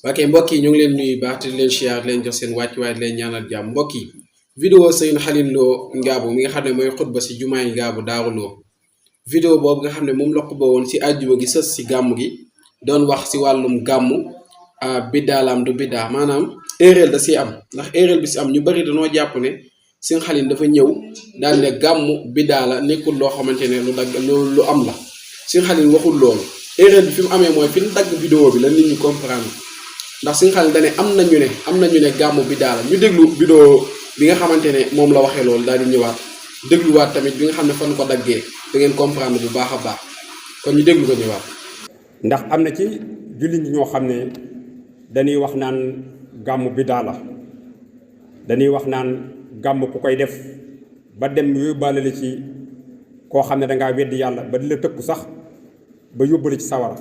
ok mbokk yi ñu ngi leen nuyu baax te di leen siyaar leen jox seen wàcc waaye di leen ñaanal jàmm mbokk yi vidéo Serigne Khalil Lo Ngabou mi nga xam ne mooy xutba si jumaay Ngabou Daaru Lo vidéo boobu nga xam ne moom la xutba woon si àjjuma gi sës si gàmm gi doon wax si wàllum gàmmu biddaalaam du biddaa maanaam erreur da si am ndax erreur bi si am ñu bari dañoo jàpp ne Serigne Khalil dafa ñëw daal ne gàmmu biddaa la nekkul loo xamante ne lu am la Serigne Khalil waxul loolu erreur bi fi mu amee mooy fi mu dagg vidéo bi la nit ñi comprendre ndax Serigne Khalil dane am nañu ne gàmmu biddaa la ñu déglu vidéo bi nga xamante ne moom la waxee loolu daal di ñëwaat dégluwaat tamit bi nga xam ne fan ko daggee da ngeen comprendre bu baax a baax kon ñu déglu ko ñëwaat. ndax am na ci jullit ñi ñoo xam ne dañuy wax naan gàmmu biddaa la dañuy wax naan gàmmu ku koy def ba dem yóbbaale la ci koo xam ne dangaa weddi yàlla ba di la tëkku sax ba yóbbale ci sawara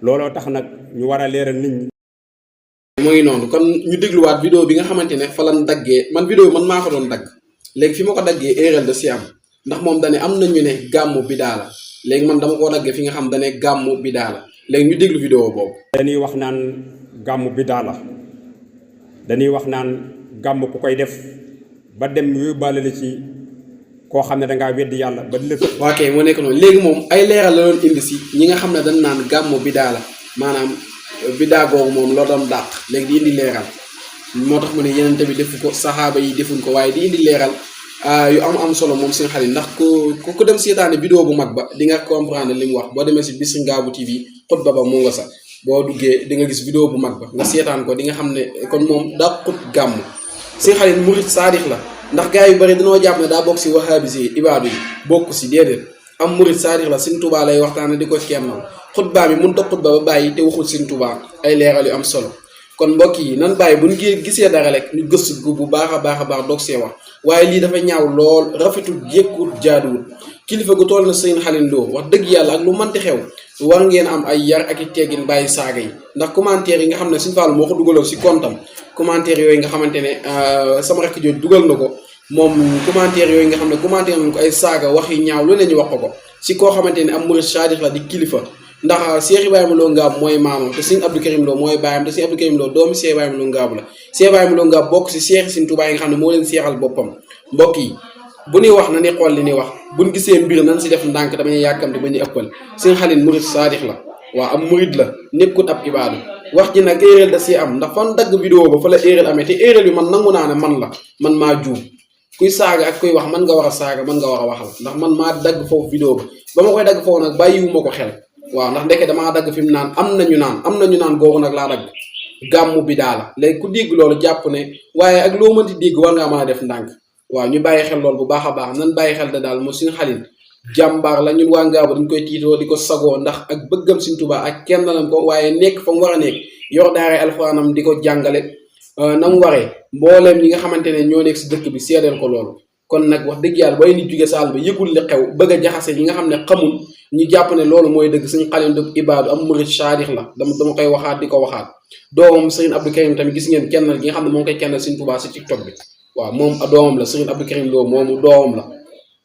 looloo tax nag ñu war a leeral nit ñi. moo ngi noonu kon ñu dégluwaat vidéo bi nga xamante ne fa lan daggee man vidéo bi man maa ko doon dagg léegi fi ma ko daggee erreur da si am ndax moom dane am nañu ne gàmmu biddaa la léegi man dama koo daggee fi nga xam dane gàmmu biddaa la léegi ñu déglu vidéo boobu. dañuy wax naan gàmmu biddaa la dañuy wax naan gàmmu ku koy def ba dem yóbbaale la ci koo xam ne dangaa weddi yàlla ba di la tëkku. ok moo nekk noonu léegi moom ay leeral la doon indi si ñi nga xam ne dañ naan gàmmu biddaa la maanaam biddaa googu moom loo doon dàq léegi di indi leeral moo tax mu ne yeneen tamit defu ko saxaaba yi defuñ ko waaye di indi leeral yu am solo moom Serigne Khalil ndax ku dem seetaane vidéo bu mag ba di nga comprendre li mu wax boo demee si Bichri Ngabou TV xutba ba mu nga sax boo duggee di nga gis vidéo bu mag ba nga seetaan ko di nga xam ne kon moom daa xut gàmm Serigne Khalil murid saadix la ndax gars yu bari dañoo jàpp ne daa bokk si wahabis yi ibaadu yi bokk si déedéet am murid saadix la Serigne Touba lay waxtaane di ko kennal xutbaa bi mënut a xutba ba bàyyi te waxul Serigne Touba ay leeral yu am solo kon mbokk yi nan bàyyi bu ñu gisee dara rek ñu gëstu ko bu baax a baax doog see wax waaye lii dafa ñaaw lool rafetul jékkut jaaduwul kilifa gu toll na Serigne Khalil Lo wax dëgg yàlla ak lu mënti xew war ngeen am ay yar ak i teggin bàyyi saaga yi ndax commentaire yi nga xam ne Serigne Fall moo ko dugaloon si kontam commentaire yooyu nga xamante ne sama rakk jooju dugal na ko moom commentaire yooyu nga xam ne commentaire nañ ko ay saaga wax yi ñaaw lu ne ñu wax ko si koo xamante ne am murid saadix la di kilifa ndax Cheikh Ibrahima Lo Ngabou mooy maamam te Serigne Abdou Karim Lo mooy baayam te Serigne Abdou Karim Lo doomu Cheikh Ibrahima Lo Ngabou la Cheikh Ibrahima Lo Ngabou bokk si Cheikh Serigne Touba yi nga xam ne moo leen seexal boppam mbokk yi bu ñuy wax na ni xool li ñuy wax buñ gisee mbir nan si def ndànk damañuy yàkkamte ba ñu ëppal Serigne Khalil murid saadix la waaw am murid la nekkut ab ibaadu wax ji nag erreur da si am ndax fan dagg vidéo ba fa la erreur amee te erreur bi man nangu naa ne man maa juum kuy saaga ak kuy wax man nga war a saaga man nga war a waxal ndax man maa dagg foofu vidéo ba ma koy dagg foofu nag bàyyiwuma ko xel waaw ndax ndeke damaa dagg fi mu naan am nañu naan googu nag laa dagg gàmmu biddaa la léegi ku dégg loolu jàpp ne waaye ak loo mënti dégg war ngaa mën a def ndànk waaw ñu bàyyi xel loolu bu baax a baax nan bàyyi xel da daal moo Serigne Khalil jàmbaar la ñun waa Ngabou dañ koy tiitoo di ko sagoo ndax ak bëggam Serigne Touba ak kenn lañ ko waaye nekk fa mu war a nekk yor daara alxuraanam di ko jàngale na mu waree mbooleem ñi nga xamante ne ñoo nekk si dëkk bi seedeel ko loolu kon nag wax dëgg yàlla bay nit jóge saal ba yëgul li xew bëgg a jaxase ñi nga xam ne xamul ñu jàpp ne loolu mooy dëgg Serigne Khalil du ibaadu am murid saadix la dama koy waxaat di ko waxaat doomam Serigne Abdou Karim tamit gis ngeen kennal gi nga xam ne moo ngi koy kennal Serigne Touba si TikTok bi waaw moom doomam la Serigne Abdou Karim Lo moomu doomam la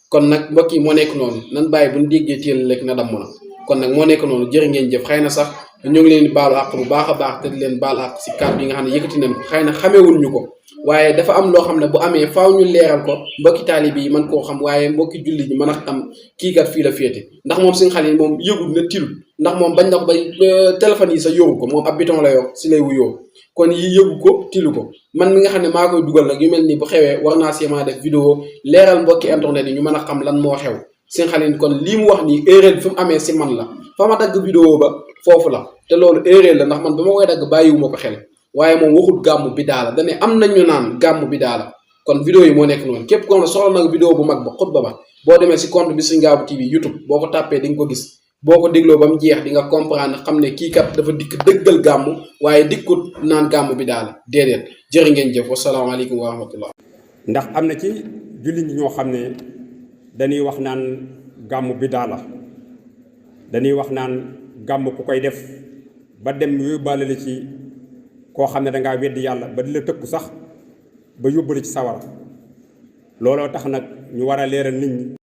kon nag mbokk yi moo nekk noonu nan bàyyi bu ñu déggee téel rek na damm na kon nag moo nekk noonu jërë ngeen jëf xëy na sax ñu ngi leen di baalu àq bu baax a baax te di leen baal àq si kàddu yi nga xam ne yëkkati nañ ko xëy na xamewuñ ñu ko waaye dafa am loo xam ne bu amee faaw ñu leeral ko mbokki taalibe yi mën koo xam waaye mbokki julli ñi mën a xam kii kat fii la féete ndax moom Serigne Khalil moom yëgul na tilul ndax moom bañ na ko bay téléphone yi sa yoru ko moom ab biton la yor si lay wuyoo kon yi yëgu ko tilu ko man mi nga xam ne maa koy dugal nag yu mel nii bu xewee war naa see mën a def vidéo leeral mbokki internet yi ñu mën a xam lan moo xew Serigne Khalil kon lii mu wax nii erreur bi fi mu amee si man la fa ma dagg vidéo ba foofu la te loolu erreur la ndax man ba ma koy dagg bàyyiwuma ko xel waaye moom waxut gàmmu biddaa la dane am nañu naan gàmmu biddaa la kon vidéo yi moo nekk noonu képp ko ne soxla nag vidéo bu mag ba xutba ba boo demee si compte Bichri Ngabou TV YouTube boo ko tàppee di nga ko gis boo ko dégloo ba mu jeex di nga comprendre xam ne kii kat dafa dikk dëggal gàmmu waaye dikkut naan gàmmu biddaa la déedéet jërë ngeen jëf wasalaamaaleykum wa rahmatullah ndax am na ci jullit ñi ñoo xam ne dañuy wax naan gàmmu biddaa la dañuy wax naan gàmmu ku koy def ba dem yóbbaale la ci koo xam ne dangaa weddi yàlla ba di la tëkku sax ba yóbbale ci sawara looloo tax nag ñu war a leeral nit ñi